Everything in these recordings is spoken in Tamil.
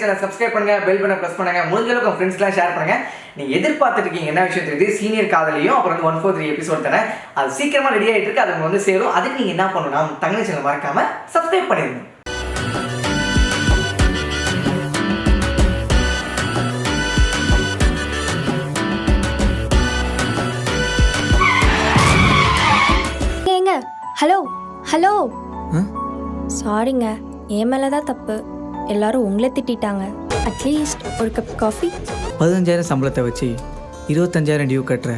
சேனலை சப்ஸ்கிரைப் பண்ணுங்க, பெல் பட்டனை பிரஸ் பண்ணுங்க, முடிஞ்ச அளவுக்கு உங்க ஃப்ரெண்ட்ஸ்லாம் ஷேர் பண்ணுங்க. நீங்க எதிர்பார்த்துட்டு இருக்கீங்க என்ன விஷயம் தெரியுது, சீனியர் காதலியும் அப்புறம் வந்து 143 எபிசோட் தானே, அது சீக்கிரமா ரெடி ஆயிட்டு இருக்கு. அது வந்து சேரும். அதுக்கு நீங்க என்ன பண்ணணும்னா தங்கச்சி சேனலை மறக்காம சப்ஸ்கிரைப் பண்ணிருங்க. ஹலோ ஹலோ சாரிங்க, என் மேலே தான் தப்பு. எல்லாரும் உங்களை திட்டாங்க. அட்லீஸ்ட் ஒரு கப் காஃபி. 15,000 சம்பளத்தை வச்சு 25,000 டியூ கட்டுற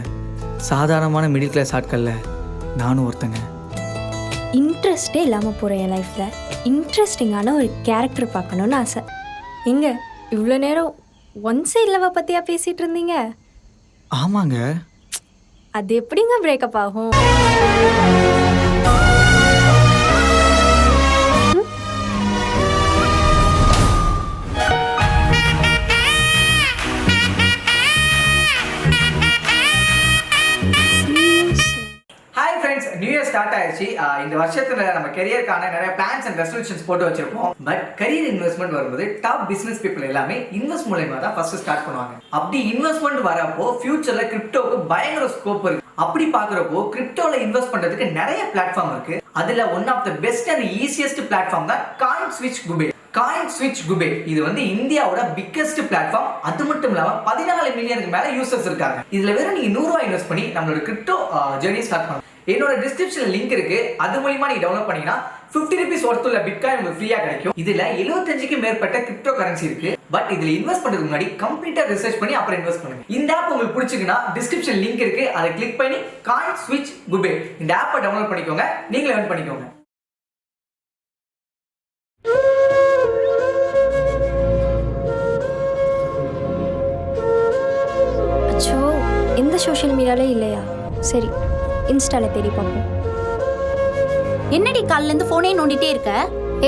சாதாரணமான மிடில் கிளாஸ் ஆட்களில் நானும் ஒருத்தங்க. இன்ட்ரெஸ்டே இல்லாமல் போகிற என் லைஃப்பில் இன்ட்ரெஸ்டிங்கான ஒரு கேரக்டர் பார்க்கணுன்னு ஆசை. எங்க இவ்வளோ நேரம் ஒன் சைட் லவ்வை பற்றியா பேசிகிட்டு இருந்தீங்க? ஆமாங்க. அது எப்படிங்க பிரேக்கப் ஆகும்? Hi friends, new year start ஆயிடுச்சு. இந்த வருஷத்துல நம்ம கெரியருக்கான நிறைய பிளான்ஸ் அண்ட் ரெசல்யூஷன்ஸ் போட்டு வச்சிருப்போம். பட் கரியர் இன்வெஸ்ட்மெண்ட் வரும்போது டாப் பிசினஸ் பீப்புள் எல்லாமே இன்வெஸ்ட் மூலமா தான் ஃபர்ஸ்ட் ஸ்டார்ட் பண்ணுவாங்க. அப்படி இன்வெஸ்ட்மெண்ட் வரப்போ ஃபியூச்சர்ல கிரிப்டோக்கு பயங்கர ஸ்கோப் இருக்கு. அப்படி பாக்குறப்போ கிரிப்டோல இன்வெஸ்ட் பண்றதுக்கு நிறைய பிளாட்ஃபார்ம் இருக்கு. அதுல one of the best and easiest platform தான் காயின் ஸ்விட்ச் குபே. காயின் ஸ்விட்ச் குபே இது வந்து இந்தியாவோட பிக்கெஸ்ட் பிளாட்ஃபார்ம். அது மட்டும் இல்லாம 14 மில்லியனுக்கு மேல யூசர்ஸ் இருக்காங்க. இதுல வெறும் நீங்க 100 ரூபாய் இன்வெஸ்ட் பண்ணி நம்மளோட கிரிப்டோ ஜர்னி ஸ்டார்ட் பண்ணலாம். என்னோட டிஸ்கிரிப்ஷன்ல லிங்க் இருக்கு. அது மூலமா நீங்க டவுன்லோட் பண்ணீங்கன்னா 50 ரூபீஸ் ஒர்த் உள்ள பிட்காயின் உங்களுக்கு ஃப்ரீயா கிடைக்கும். இதுல 75க்கு மேற்பட்ட கிரிப்டோ கரன்சி இருக்கு. பட் இதுல இன்வெஸ்ட் பண்றதுக்கு முன்னாடி கம்ப்ளீட்டா ரிசர்ச் பண்ணி அப்புறம் இன்வெஸ்ட் பண்ணுங்க. இந்த ஆப் உங்களுக்கு பிடிச்சிருக்குன்னா டிஸ்கிரிப்ஷன் லிங்க் இருக்கு. அதை கிளிக் பண்ணி காயின் ஸ்விட்ச் குபே இந்த ஆப்பை டவுன்லோட் பண்ணிக்கோங்க. நீங்களே earn பண்ணிக்கோங்க. அச்சோ, எந்த சோஷியல் மீடியாலே இல்லையா? சரி, இன்ஸ்டால தேடி பார்ப்போம். என்னடி காலிலேருந்து ஃபோனே நோண்டிட்டே இருக்க?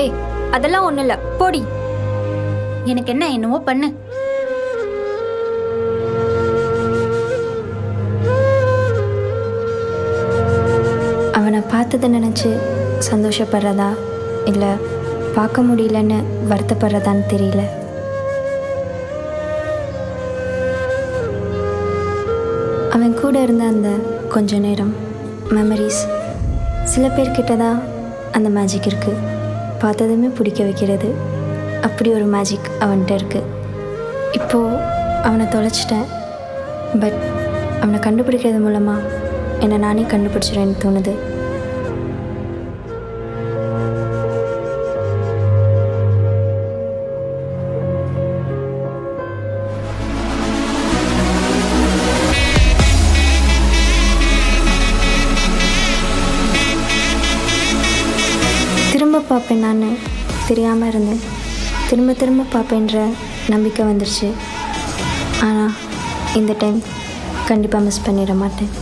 ஏய், அதெல்லாம் ஒன்றும் இல்லை, போடி. எனக்கு என்ன என்னவோ பண்ணு. அவனை பார்த்ததை நினச்சி சந்தோஷப்படுறதா இல்லை பார்க்க முடியலன்னு வருத்தப்படுறதான்னு தெரியல. அவன் கூட இருந்த அந்த கொஞ்ச நேரம் மெமரிஸ், சில பேர்கிட்ட தான் அந்த மேஜிக் இருக்குது. பார்த்ததுமே பிடிக்க வைக்கிறது, அப்படி ஒரு மேஜிக் அவன்கிட்ட இருக்குது. இப்போது அவனை தொலைச்சிட்டேன். பட் அவனை கண்டுபிடிக்கிறது மூலமாக என்னை நானே கண்டுபிடிச்சிடுறேன்னு தோணுது. திரும்ப பார்ப்பேன், நான் தெரியாமல் இருந்தேன். திரும்ப திரும்ப பார்ப்பேன்ற நம்பிக்கை வந்துருச்சு. ஆனால் இந்த டைம் கண்டிப்பாக மிஸ் பண்ணிட மாட்டேன்.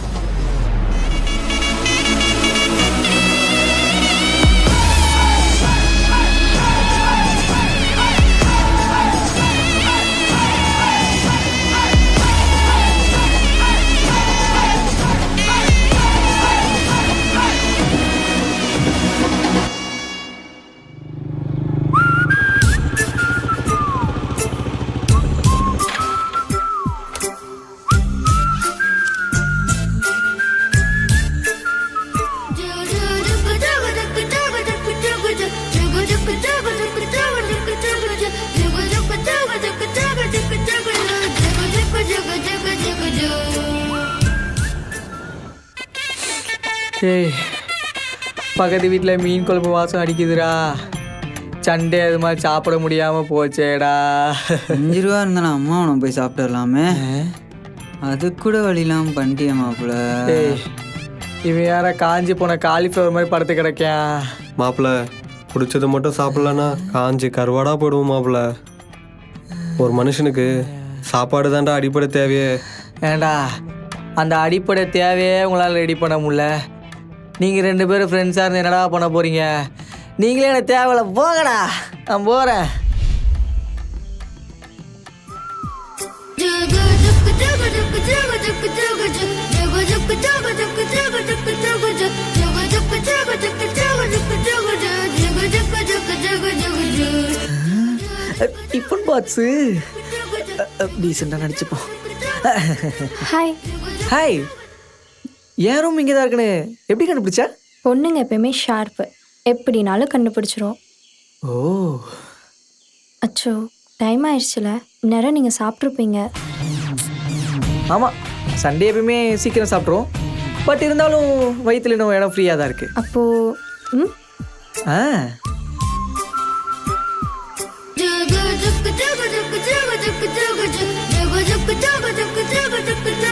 ஏய், பக்கத்து வீட்டில் மீன் குழம்பு வாசம் அடிக்குதுடா. சண்டே அது மாதிரி சாப்பிட முடியாமல் போச்சேடா. 5 ரூபா இருந்தாலும் அம்மா உன போய் சாப்பிட்டுலாமே. அது கூட வழி இல்லாமல் பண்ணிட்டிய மாப்பிள்ள. ஏய், இவன் யாரா காஞ்சி போன காலிஃப்ளவர் மாதிரி படுத்து கிடைக்கான். மாப்பிள்ள பிடிச்சது மட்டும் சாப்பிட்லன்னா காஞ்சி கருவாடா போயிடுவோம் மாப்பிள்ள. ஒரு மனுஷனுக்கு சாப்பாடு தான்டா அடிப்படை தேவையே. ஏண்டா, அந்த அடிப்படை தேவையே உங்களால் ரெடி பண்ண முடியல. நீங்கள் 2 பேரும் ஃப்ரெண்ட்ஸாக இருந்து என்னடா பண்ண போகிறீங்க? நீங்களே எனக்கு தேவையில்ல, போங்கடா, நான் போகிறேன். டிஃபன் பாக்ஸு டீசெண்டாக நடிச்சுப்போம். ஹாய். ஹாய், என் ரூம் இங்கே தான் இருக்குன்னு எப்படி கண்டுபிடிச்சா? பொண்ணுங்க எப்பயுமே ஷார்ப்பு, எப்படினாலும் கண்டுபிடிச்சிரும். ஓ, அச்சோ டைம் ஆயிடுச்சுல, நேரம் நீங்கள் சாப்பிட்ருப்பீங்க. ஆமாம், சண்டே எப்பயுமே சீக்கிரம் சாப்பிட்ருவோம். பட் இருந்தாலும் வயிற்றுல இன்னும் இடம் ஃப்ரீயாக தான் இருக்குது. அப்போது ஆ,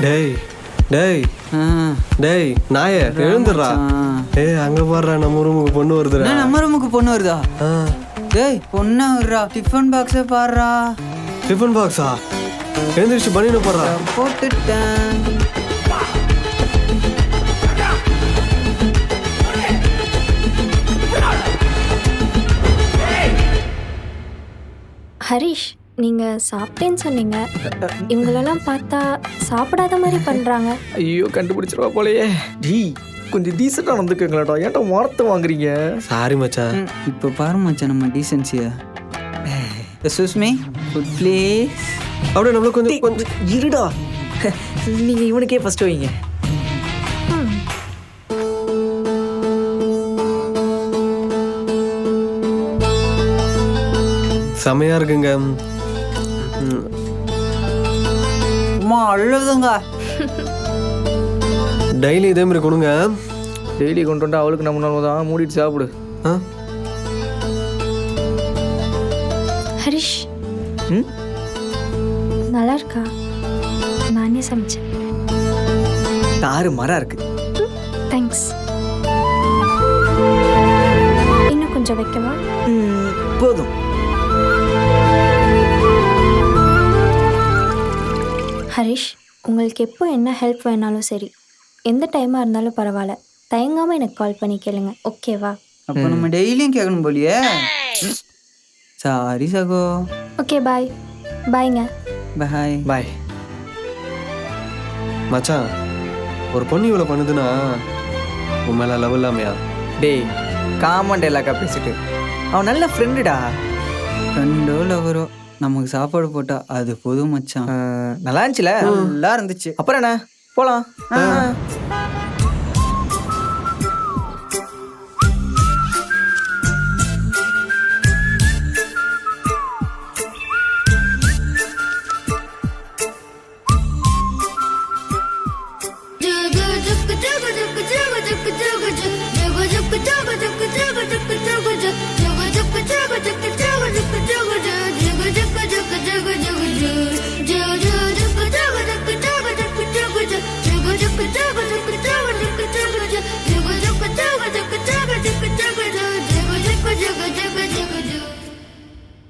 டேய் டேய் ஆ. டேய் நாயே எழுந்துடுறா. ஏய் அங்க பாடுறா, நம்ம ரூமுக்கு பொண்ணு வருதுடா. என்ன நம்ம ரூமுக்கு பொண்ணு வருதா? ஆ, டேய் பொண்ணா வருடா, டிஃபன் பாக்ஸே பாடுறா. டிஃபன் பாக்ஸா? எழுந்திரிச்சு பண்ணிட்டு போடுறா. போட்டுட்டேன். ஹரிஷ், நீங்கள் சாப்பிட்டேன்னு சொன்னீங்க. இவங்களெல்லாம் பார்த்தா சாப்பிடாத மாதிரி பண்ணுறாங்க. ஐயோ கண்டுபிடிச்சிருவா போலையே. டீ கொஞ்சம் டீசெண்டாக நடந்துக்கங்களாடா, ஏன்டா வார்த்தை வாங்குறீங்க? சாரி மச்சான். இப்போ பாரு மச்சான் நம்ம டீசென்சியா. சுஸ்மி ஃபுட் ப்ளீஸ். அப்படியே நம்மளுக்கு கொஞ்சம் கொஞ்சம் இருடா, நீங்கள் இவனுக்கே ஃபஸ்ட்டு வைங்க. செமையா இருக்குங்க. அம்மா அழுதுங்க. டெய்லி இதே மாதிரி கொடுங்க. டெய்லி கொண்டு வந்து அவளுக்கு நம்ம நாள் தான் மூடிட்டு சாப்பிடு. ஆ, ஹரிஷ் ம், நல்லா இருக்கா? நானே சமைச்சேன். தாறு மரம் இருக்கு. தேங்க்ஸ். இன்னும் கொஞ்சம் வைக்கவா? போதும். ஹரிஷ், உங்களுக்கு எப்போ என்ன ஹெல்ப் வேணாலும் சரி, எந்த டைமாக இருந்தாலும் பரவாயில்ல, தயங்காமல் எனக்கு கால் பண்ணி கேளுங்க, ஓகேவா? அப்போ நம்ம டெய்லியும் கேட்கணும் போலியே. சாரி சகோ. Okay bye. பாய்ங்க. பாய். பாய். மச்சான் ஒரு பொண்ணு இவ்வளோ பண்ணுதுன்னா உன் மேலே லவ் இல்லாமையா? டேய் காமன் டைலாக்கா பேசிட்டு, அவன் நல்ல ஃப்ரெண்டுடா. ஃப்ரெண்டோ லவரோ நமக்கு சாப்பாடு போட்டா அது போதும் மச்சான். நல்லா இருந்துச்சுல? நல்லா இருந்துச்சு. அப்புறம் என்ன, போலாம்.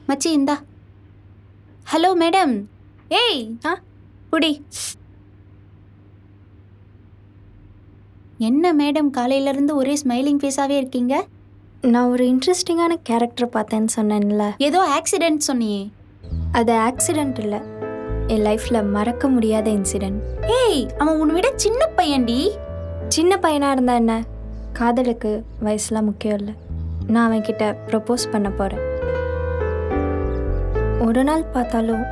மச்சி இந்தா. Hello madam. ஏய் புடி. என்ன மேடம் காலையிலேருந்து ஒரே ஸ்மைலிங் ஃபேஸாகவே இருக்கீங்க? நான் ஒரு இன்ட்ரெஸ்டிங்கான கேரக்டர் பார்த்தேன்னு சொன்னேன்ல. ஏதோ ஆக்சிடென்ட் சொன்னியே. அது ஆக்சிடெண்ட் இல்லை, என் லைஃப்பில் மறக்க முடியாத இன்சிடெண்ட். ஏய் அவன் உன்னை விட சின்ன பையன்டி. சின்ன பையனாக இருந்தா என்ன, காதலுக்கு வயசுலாம் முக்கியம் இல்லை. நான் அவன்கிட்ட ப்ரப்போஸ் பண்ண போகிறேன். ஒரு நாள் பார்த்தாலும்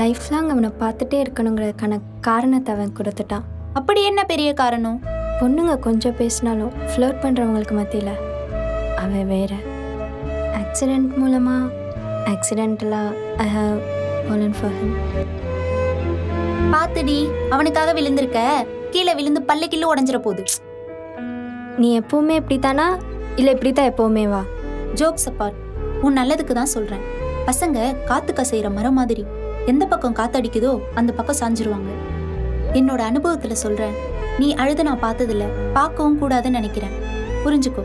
லைஃப் லாங் அவனை பார்த்துட்டே இருக்கணுங்கிறதுக்கான காரணத்தை அவன் கொடுத்துட்டான். அப்படி என்ன பெரிய காரணம்? பொண்ணுங்க கொஞ்சம் பேசினாலும் ஃப்ளர்ட் பண்ணுறவங்களுக்கு மத்தியில் அவன் வேற. ஆக்சிடெண்ட் மூலமாக ஆக்சிடென்டலாக I have fallen for him. பாத்துடி, அவனுக்காக விழுந்திருக்க, கீழே விழுந்து பல்லு கில்லு உடஞ்சிட போகுது. நீ எப்போவுமே இப்படி தானா இல்லை இப்படி தான் எப்போவுமே வா? ஜோக்ஸ் அப்பார்ட், உன் நல்லதுக்கு தான் சொல்கிறேன். பசங்க காத்து கசைகிற மரம் மாதிரி, எந்த பக்கம் காத்தடிக்குதோ அந்த பக்கம் சாஞ்சிருவாங்க. என்னோட அனுபவத்தில் சொல்கிறேன். நீ அழுத நான் பார்த்ததில்ல, பார்க்கவும் கூடாதுன்னு நினைக்கிறேன். புரிஞ்சுக்கோ.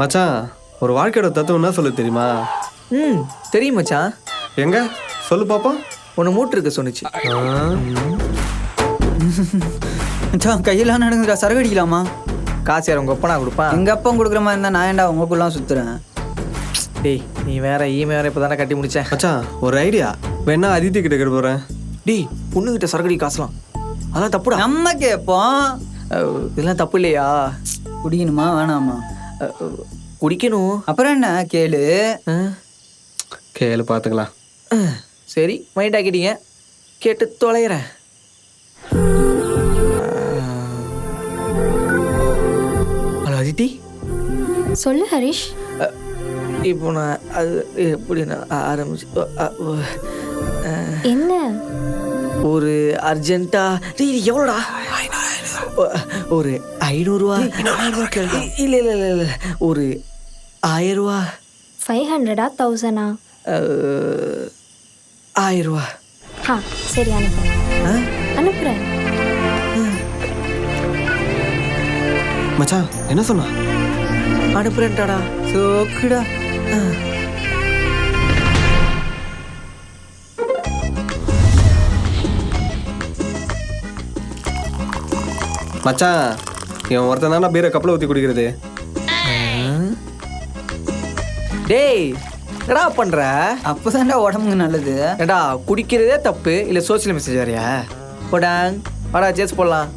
மச்சான் ஒரு வாழ்க்கையோட தத்துவம் என்ன சொல்ல தெரியுமா? தெரியும் மச்சான். எங்க சொல்லு பாப்போம். ஒன்று மூட்டு இருக்க சொன்னிச்சு. மச்சான் கையெல்லாம் நடங்குதுடா, சரக்கு அடிக்கலாமா? காசு யார் உங்கள் அப்பா கொடுப்பான்? எங்கள் அப்பா கொடுக்குற மாதிரி இருந்தால் நான் ஏன்டா உங்களுக்குலாம் சுற்றுறேன்? டேய் நீ வேற ஈமே வேற இப்போ தானே கட்டி முடிச்சேன். மச்சான் ஒரு ஐடியா, வேணா அதித்தி கிட்ட கேட்டு போகிறேன். டேய் பொண்ணுகிட்ட சரக்கடி காசலாம், அதான் தப்புடா. நம்ம கேட்போம். இதெல்லாம் தப்பு இல்லையா? குடிக்கணுமா வேணாமா? குடிக்கணும். அப்புறம் என்ன கேளு. ஆ, கேளு பார்த்துக்கலாம். சரி மைண்ட் ஆக்கிட்டீங்க, கேட்டு தொலைகிறேன். ஹலோ அதித்தி, சொல்லு ஹரிஷ். இப்போ நான் அது எப்படி நான் ஆரம்பிச்சு என்ன? ஒரு அர்ஜென்ட்டா எவ்வளோடா? ஒரு 500 ரூபா. இல்லை இல்லை இல்லை இல்லை, ஒரு 1000 ரூபா. 500ஆ 1000ஆ? 1000 ரூபா. ஆ சரி அனுப்புகிறேன். அனுப்புகிறேன். மச்சான் என்ன சொன்னா? அனுப்புறேன்டாடா. சோக்குடா. மச்சான் இவன் ஒருத்தன் தானே பீரை கப்பலை ஊற்றி குடிக்கிறது. டேய் என்னடா பண்ற? அப்போதான்டா உடம்புக்கு நல்லது. ஏடா குடிக்கிறதே தப்பு, இல்லை சோசியல் மெசேஜ் வேறையா? போடாங் வாடா சேஸ் போடலாம்.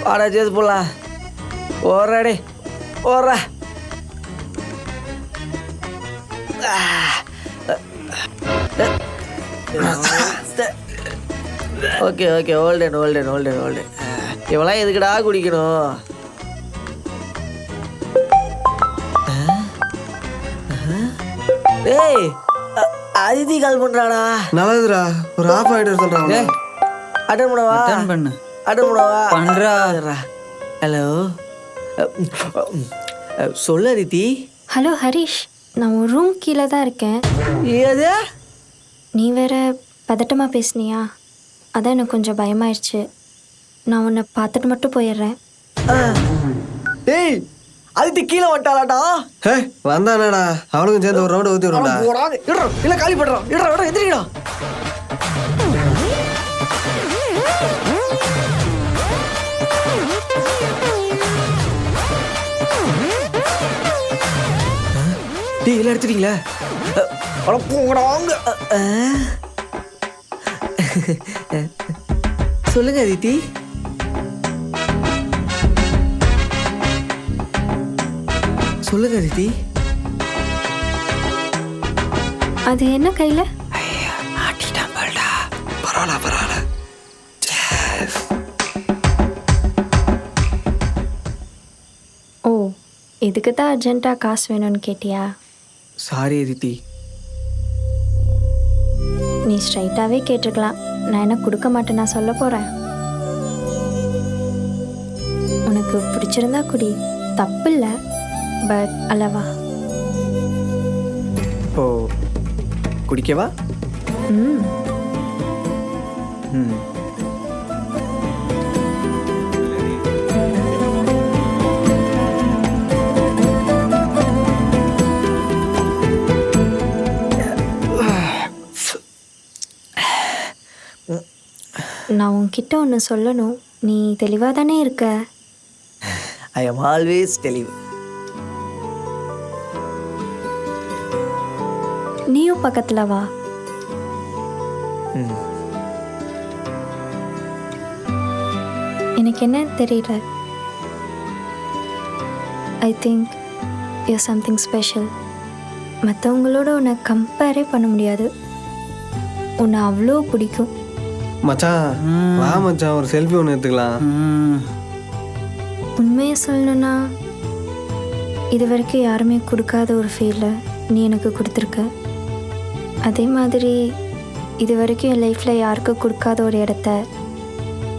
வாடா சேஸ் போடலாம். ஓடுறாடே ஓடுறா. Okay okay, olden olden olden olden. இவெல்லாம் எதுக்குடா குடிக்கணும்? டேய் அதிதி கால் பண்றாடா. நல்லதுடா, ஒரு ஆஃப் ஆகிட்டு சொல்கிறாங்க. அட்டன் பண்ணவா? Return பண்ணு. அட்டன் பண்ணவா? பண்றா. ஹலோ, சொல்லு அதித்தி. ஹலோ ஹரிஷ், நான் ஒரு ரூம் கீழே தான் இருக்கேன். ஏது? நீ வேற பதட்டமாக பேசுனியா, அதான் எனக்கு கொஞ்சம் பயமாயிடுச்சு. நான் உன்னை பார்த்துட்டு மட்டும் போயிடுறேன். டேய் அதித்தி கீழே வந்துட்டாளாடா. ஹே வந்தானடா, அவனுக்கும் சேர்ந்து ஒரு ரவுண்டு ஊற்றி விடுறா. போடாது இடறா, இல்லை காலி பண்ணுறான். இடறா எதிரிடா. டேய் எல்லாம் எடுத்துட்டீங்களா? போடாங்க. சொல்லுங்க அதித்தி. சொல்லுங்க அதித்தி. அது என்ன கையில்? பரவாயில்ல பரவாயில்ல. ஓ, இதுக்கு தான் அர்ஜென்ட்டாக காசு வேணும்னு கேட்டியா? சாரி அதித்தி. நீ ஸ்ட்ரைட்டாகவே கேட்டிருக்கலாம். நான் என்ன கொடுக்க மாட்டேன்னா சொல்ல போகிறேன். உனக்கு பிடிச்சிருந்தா குடி, தப்பு இல்லை. பட் அல்லவா? ஓ குடிக்கவா? ம். ம். நான் உன்கிட்ட ஒன்று சொல்லணும். நீ தெளிவாக தானே இருக்க? ஐ எம் ஆல்வேஸ் தெளிவு. நீயும் பக்கத்தில் வா. ம். எனக்கு என்ன தெரியல. I think you something special. மற்றவங்களோட உன்னை கம்பேரே பண்ண முடியாது. உன்னை அவ்வளோ பிடிக்கும். மச்சான் வா மச்சான், ஒரு செல்ஃபி ஒன்று எடுத்துக்கலாம். உண்மையை சொல்லணும்னா இது வரைக்கும் யாருமே கொடுக்காத ஒரு ஃபீலை நீ எனக்கு கொடுத்துருக்க. அதே மாதிரி இது வரைக்கும் என் லைஃப்பில் யாருக்கும் கொடுக்காத ஒரு இடத்த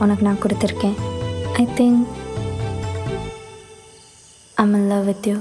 உனக்கு நான் கொடுத்துருக்கேன். I think I'm in love with you.